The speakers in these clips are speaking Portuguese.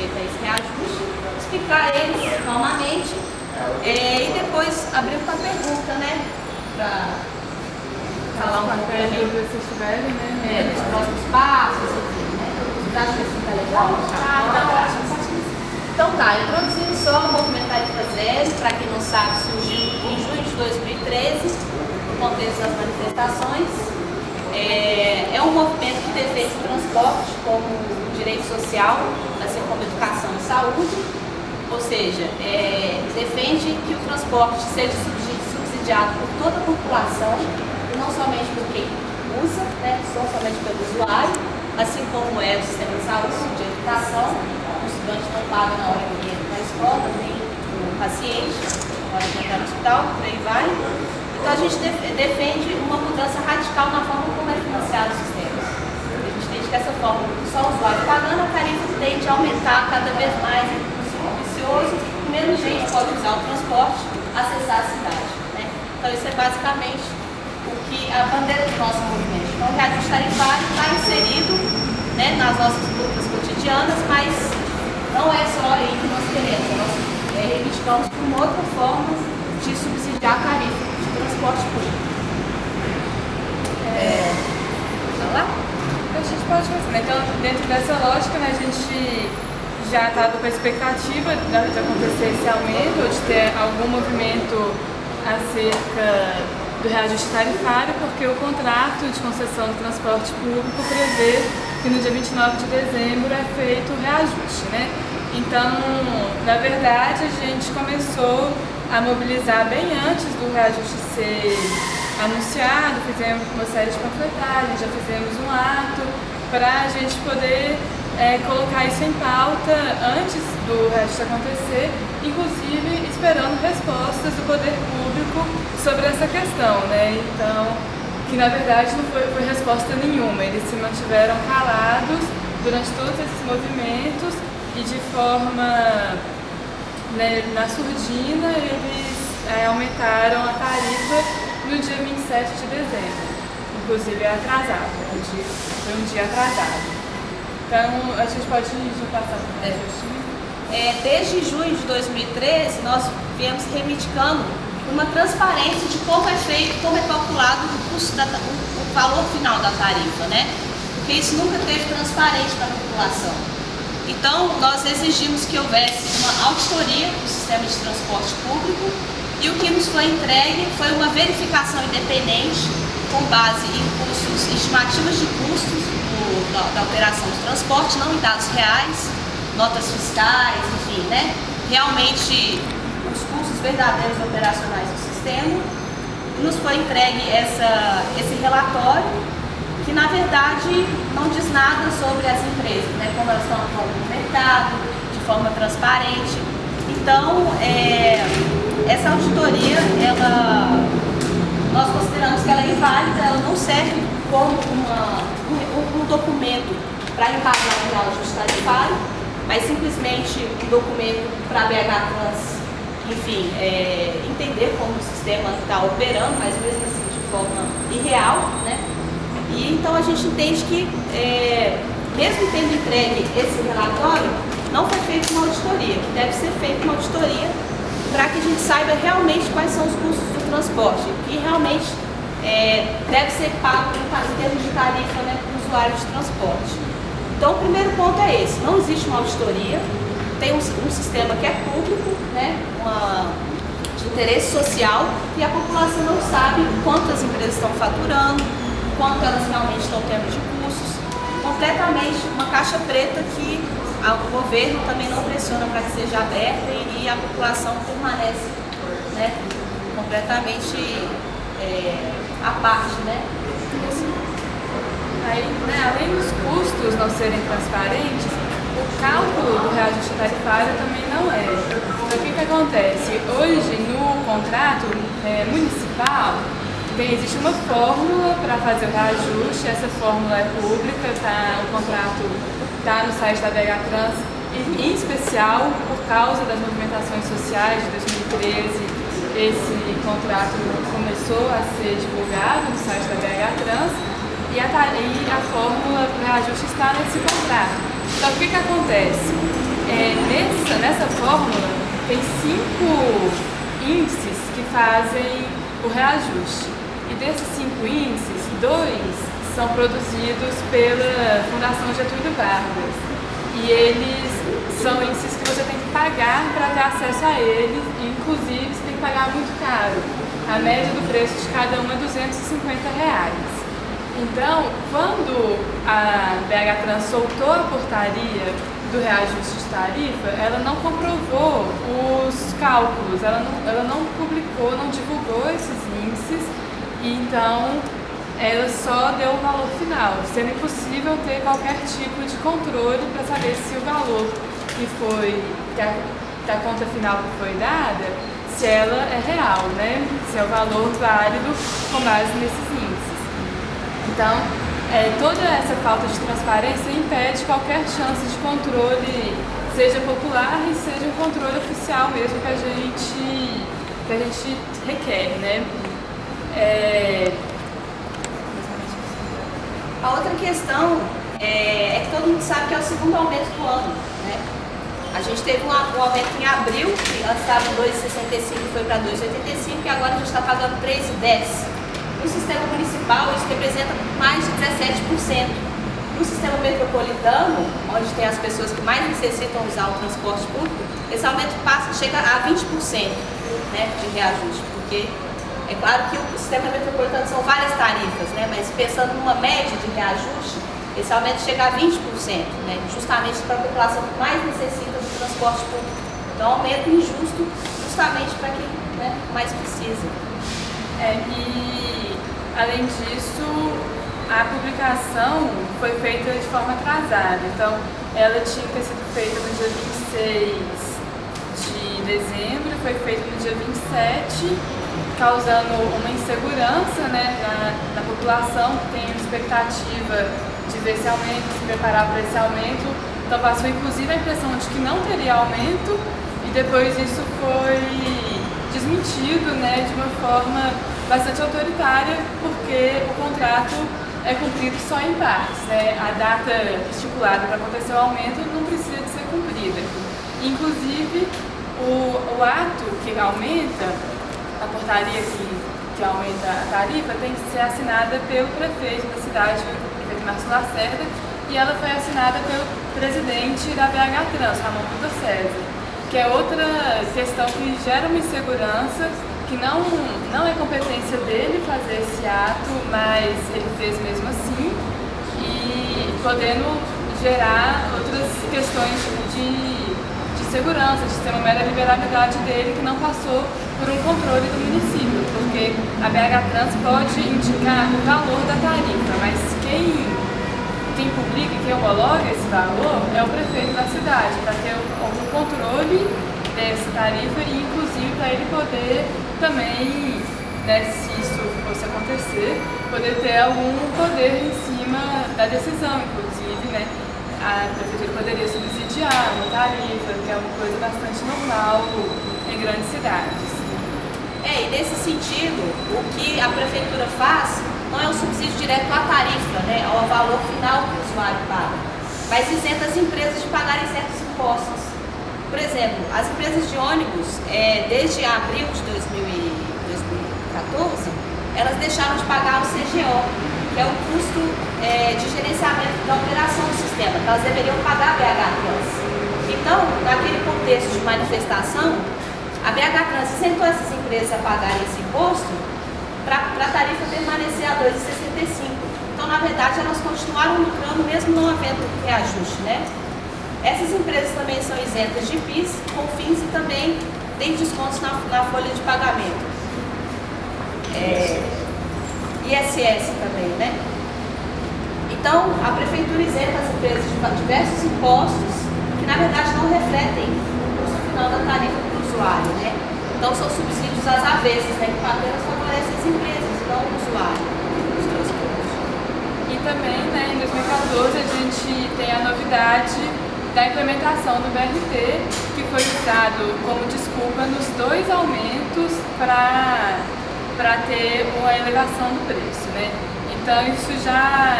direito a esse reajuste, explicar eles calmamente e depois abrir para pergunta, né? Para falar um pouco também dos próximos passos, enfim, né? Vocês acham que assim tá legal? Então tá, introduzindo só o movimento Tarifa Zero, para quem não sabe, surgiu em junho de 2013, no contexto das manifestações. É um movimento que defende o transporte como direito social, assim como educação e saúde, ou seja, defende que o transporte seja subsidiado por toda a população, e não somente por quem usa, né, não somente pelo usuário, assim como é o sistema de saúde, de educação. O estudante não paga na hora que entra na escola, nem o paciente, na hora de entrar no hospital, por aí vai. Então a gente defende uma mudança radical na forma como é financiado o sistema. A gente entende que essa forma, só o usuário pagando, a tarifa tende a aumentar cada vez mais, um ciclo vicioso, e menos gente pode usar o transporte, acessar a cidade, né? Então isso é basicamente o que a bandeira do nosso movimento. Então o reajuste tarifário está inserido, né, nas nossas lutas cotidianas, mas não é só aí que nós queremos, nós reivindicamos por uma outra forma de subsidiar a tarifa de transporte público. Vamos lá? A gente pode fazer, né? Então, dentro dessa lógica, né, a gente já estava com a expectativa de acontecer esse aumento, ou de ter algum movimento acerca do reajuste tarifário, porque o contrato de concessão do transporte público prevê que no dia 29 de dezembro é feito o reajuste, né? Então, na verdade, a gente começou a mobilizar bem antes do reajuste ser anunciado, fizemos uma série de panfletagens, já fizemos um ato para a gente poder colocar isso em pauta antes do reajuste acontecer, inclusive esperando respostas do poder público sobre essa questão, né? Então, que na verdade não foi resposta nenhuma, eles se mantiveram calados durante todos esses movimentos e de forma, né, na surdina, eles aumentaram a tarifa no dia 27 de dezembro, inclusive é atrasado, foi um dia atrasado. Então, a gente pode já passar para o desde junho de 2013, nós viemos reivindicando uma transparência de como é feito, como é calculado o custo o valor final da tarifa, né? Porque isso nunca teve transparente para a população. Então, nós exigimos que houvesse uma auditoria do sistema de transporte público e o que nos foi entregue foi uma verificação independente com base em custos, estimativas de custos da operação de transporte, não em dados reais, notas fiscais, enfim, né? Realmente os custos verdadeiros operacionais do sistema. Nos foi entregue esse relatório que, na verdade, não diz nada sobre as empresas, né? Como elas estão atuando no mercado, de forma transparente. Então, essa auditoria, nós consideramos que ela é inválida, ela não serve como um documento para embasar o reajuste tarifário, mas simplesmente um documento para a BH Trans, enfim, entender como o sistema está operando, mas mesmo assim de forma irreal, né? E então a gente entende que, mesmo tendo entregue esse relatório, não foi feita uma auditoria, que deve ser feita uma auditoria para que a gente saiba realmente quais são os custos do transporte, que realmente deve ser pago em termos de tarifa, né, para o usuário de transporte. Então o primeiro ponto é esse, não existe uma auditoria, tem um sistema que é público, né, de interesse social, e a população não sabe quanto as empresas estão faturando, quanto elas realmente estão tendo de custos, completamente uma caixa preta que o governo também não pressiona para que seja aberta e a população permanece, né, completamente à parte, né? Aí, né, além dos custos não serem transparentes, o cálculo do reajuste tarifário também não é. Então, o que acontece? Hoje, no contrato municipal, existe uma fórmula para fazer o reajuste, essa fórmula é pública, o contrato está no site da BH Trans, em especial por causa das movimentações sociais de 2013, esse contrato começou a ser divulgado no site da BH Trans e a fórmula para reajuste está nesse contrato. Então, o que acontece? nessa fórmula tem 5 índices que fazem o reajuste. E desses 5 índices, 2 são produzidos pela Fundação Getúlio Vargas. E eles são índices que você tem que pagar para ter acesso a eles, e inclusive você tem que pagar muito caro. A média do preço de cada um é R$250. Então, quando a BH Trans soltou a portaria do reajuste de tarifa, ela não comprovou os cálculos, ela não publicou, não divulgou esses índices, e então ela só deu o valor final, sendo impossível ter qualquer tipo de controle para saber se o valor da conta final que foi dada, se ela é real, né? Se é o valor válido com base nesses índices. Então, toda essa falta de transparência impede qualquer chance de controle, seja popular e seja um controle oficial mesmo que a gente requer, né? A outra questão é que todo mundo sabe que é o segundo aumento do ano, né? A gente teve um aumento em abril, que antes estava em 2,65 e foi para 2,85, e agora a gente está pagando 3,10. No sistema municipal, isso representa mais de 17%. No sistema metropolitano, onde tem as pessoas que mais necessitam usar o transporte público, esse aumento chega a 20%, né, de reajuste, porque é claro que o sistema metropolitano são várias tarifas, né, mas pensando numa média de reajuste, esse aumento chega a 20%, né, justamente para a população que mais necessita do transporte público. Então, aumento injusto justamente para quem, né, mais precisa. E além disso, a publicação foi feita de forma atrasada. Então, ela tinha que ter sido feita no dia 26 de dezembro, foi feita no dia 27, causando uma insegurança, né, na população, que tem expectativa de ver esse aumento, se preparar para esse aumento. Então, passou inclusive a impressão de que não teria aumento, e depois isso foi desmentido, né, de uma forma bastante autoritária, porque o contrato é cumprido só em partes, né? A data estipulada para acontecer o aumento não precisa de ser cumprida. Inclusive, o ato que aumenta, a portaria que aumenta a tarifa, tem que ser assinada pelo prefeito da cidade, o prefeito Márcio Lacerda, e ela foi assinada pelo presidente da BH Trans, Ramon Vitor César, que é outra questão que gera uma insegurança, que não é competência dele fazer esse ato, mas ele fez mesmo assim, e podendo gerar outras questões de segurança, de ter uma mera liberalidade dele que não passou por um controle do município, porque a BH Trans pode indicar o valor da tarifa, mas quem publica e quem homologa esse valor é o prefeito da cidade, para ter algum controle dessa tarifa e inclusive para ele poder também, né, se isso fosse acontecer, poder ter algum poder em cima da decisão, inclusive, né, a prefeitura poderia subsidiar uma tarifa, que é uma coisa bastante normal em grandes cidades. E nesse sentido, o que a prefeitura faz não é um subsídio direto à tarifa, né, ao valor final que o usuário paga, mas isenta as empresas de pagarem certos impostos. Por exemplo, as empresas de ônibus, desde abril de 2014, elas deixaram de pagar o CGO, que é o custo de gerenciamento da operação do sistema, que elas deveriam pagar a BH Trans. Então, naquele contexto de manifestação, a BH Trans isentou essas empresas a pagarem esse imposto para a tarifa permanecer a R$ 2,65. Então, na verdade, elas continuaram lucrando mesmo não havendo reajuste, né? Essas empresas também são isentas de PIS, COFINS e também tem descontos na folha de pagamento. ISS também, né? Então, a prefeitura isenta as empresas de diversos impostos que, na verdade, não refletem o custo final da tarifa para o usuário, né? Então, são subsídios às avessas, né? Que apenas favorecem as empresas e não o usuário dos transportes. E também, né, em 2014, a gente tem a novidade da implementação do BRT, que foi usado como desculpa nos 2 aumentos para ter uma elevação do preço, né? Então isso já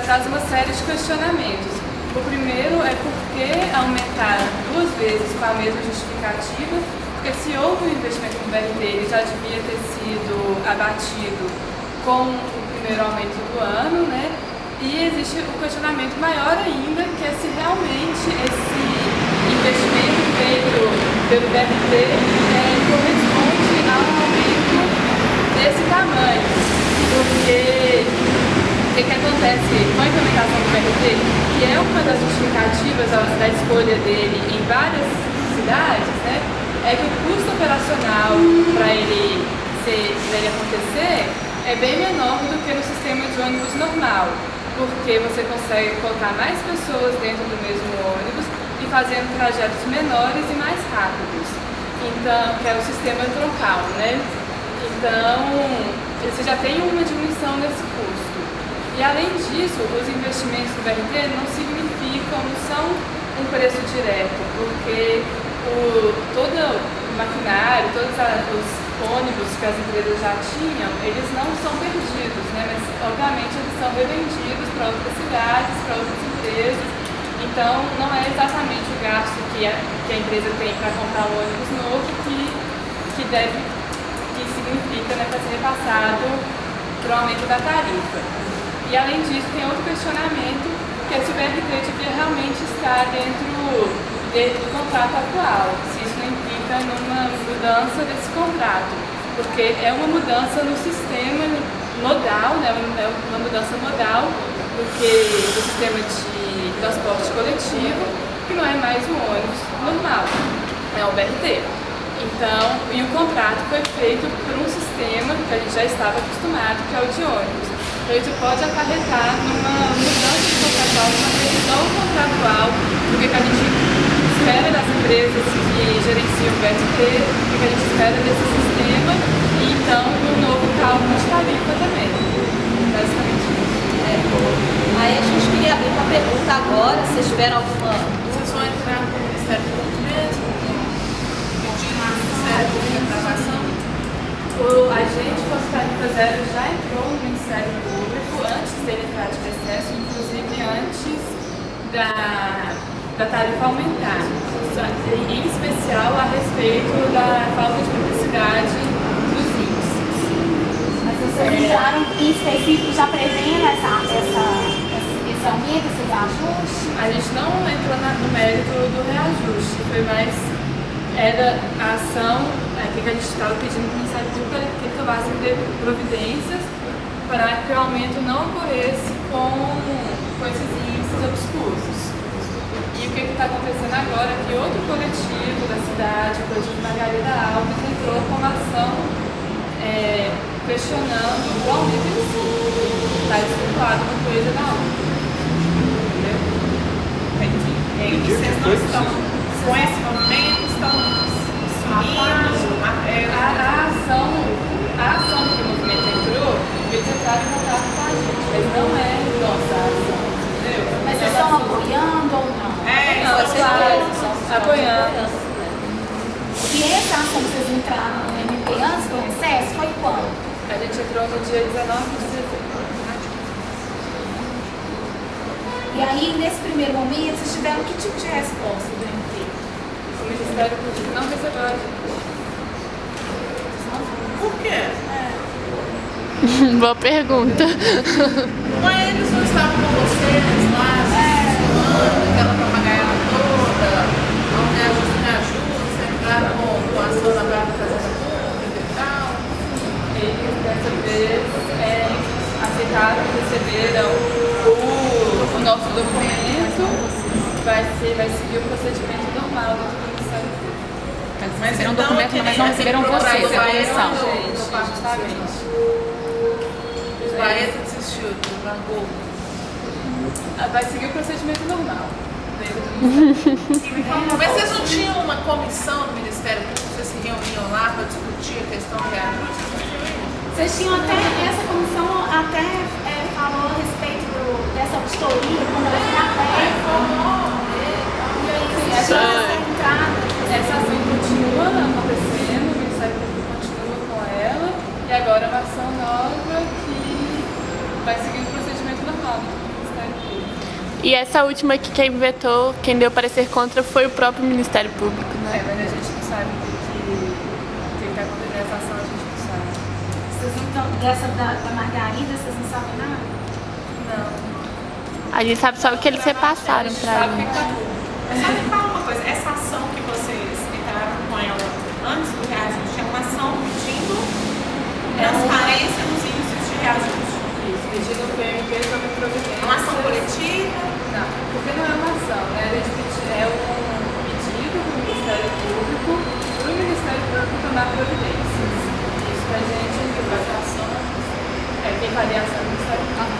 traz uma série de questionamentos. O primeiro é por que aumentar 2 vezes com a mesma justificativa, porque se houve um investimento no BRT, ele já devia ter sido abatido com o primeiro aumento do ano, né? E existe um questionamento maior ainda, que é se realmente esse investimento feito pelo BRT corresponde a um aumento desse tamanho. Porque o que acontece com a implementação do BRT, que é uma das justificativas da escolha dele em várias cidades, né, é que o custo operacional para ele acontecer é bem menor do que no sistema de ônibus normal, porque você consegue colocar mais pessoas dentro do mesmo ônibus e fazendo trajetos menores e mais rápidos. Então, que é o sistema troncal, né? Então, você já tem uma diminuição nesse custo. E além disso, os investimentos do BRT não significam, não são um preço direto, porque todo o maquinário, todos os ônibus que as empresas já tinham, eles não são perdidos, né? Mas obviamente eles são revendidos para outras cidades, para outras empresas. Então não é exatamente o gasto que a empresa tem para comprar um ônibus novo que significa, né, para ser repassado para o aumento da tarifa. E além disso tem outro questionamento, que é se o BRT devia realmente estar dentro do contrato atual, se isso não implica numa mudança desse contrato, porque é uma mudança no sistema modal, né, é uma mudança modal do sistema de transporte coletivo, que não é mais o ônibus normal, é o BRT. Então, e o contrato foi feito por um sistema que a gente já estava acostumado, que é o de ônibus. Então isso pode acarretar numa mudança de contratual, numa revisão contratual, porque a gente espera das empresas que gerenciam o BRT, o que a gente espera desse sistema, e então um novo cálculo de tarifa também. Basicamente isso. Aí a gente queria abrir para pergunta agora, se vocês tiveram alguma. Vocês vão entrar no Ministério Público mesmo? Pedindo ao Ministério Público a aprovação? O agente com tarifa zero já entrou no Ministério Público antes dele entrar de recesso, inclusive antes da tarifa aumentar, em especial a respeito da falta de publicidade dos índices. Mas vocês entraram em específico já prevendo esse aumento, esses ajustes? A gente não entrou no mérito do reajuste, foi mais a ação que a gente estava pedindo para o Ministério Público que ele tomasse providências para que o aumento não ocorresse com esses índices obscuros. E o que está acontecendo agora é que outro coletivo da cidade, o coletivo Margarida Alves, entrou com uma ação questionando o aumento em si. Está estipulado uma coisa na outra. Entendeu? Entendi. E aí vocês não estão com esse movimento, estão subindo a ação que o movimento entrou, eles entraram em contato com a gente, mas não é nossa ação, entendeu? Mas vocês estão apoiando ou não? Não, apoiando. E essa ação que vocês entraram no MP antes do recesso foi quando? A gente entrou no dia 19 de dezembro. E aí, nesse primeiro momento, vocês tiveram que tipo de resposta do MP? O Ministério Público não recebeu a gente. Por quê? Boa pergunta. Mas eles não estavam com vocês lá, aquela papagaia toda, não me ajuda, você entraram com a ação da Guarda Fazenda Pública e tal. Eles, dessa vez, aceitaram, receberam o nosso documento, vai seguir o procedimento normal do Ministério Público. Mas Receberam um documento, mas não receberam vocês, a comissão. Justamente. Os Baeta desistiu, trancou. Vai seguir o procedimento normal. Dentro do Ministério. Mas vocês não tinham uma comissão do Ministério Público, vocês se reuniam lá para discutir a questão de reajuste? Vocês tinham até, essa comissão até falou a respeito dessa auditoria, quando ela foi aberta. E aí, vocês tinham essa entrada. Essa ação continua acontecendo, o Ministério Público continua com ela, e agora uma ação nova que vai seguir o procedimento normal do Ministério Público. E essa última que quem vetou, quem deu parecer contra foi o próprio Ministério Público, né? Mas a gente não sabe o que está acontecendo nessa ação, a gente não sabe. Vocês não estão, dessa da Margarida, vocês não sabem nada? Não. A gente sabe só o que eles repassaram pra gente. Só me fala uma coisa, essa ação que vocês entraram com ela antes do reajuste é uma ação pedindo transparência nos índices de reajuste. Isso, pedindo o PMP sobre providência. É uma ação coletiva? Não, porque não é uma ação, né? A gente é um pedido do Ministério Público para o Ministério Público tomar providências. Isso que a gente faz a ação, quem faria a ação do Ministério Público.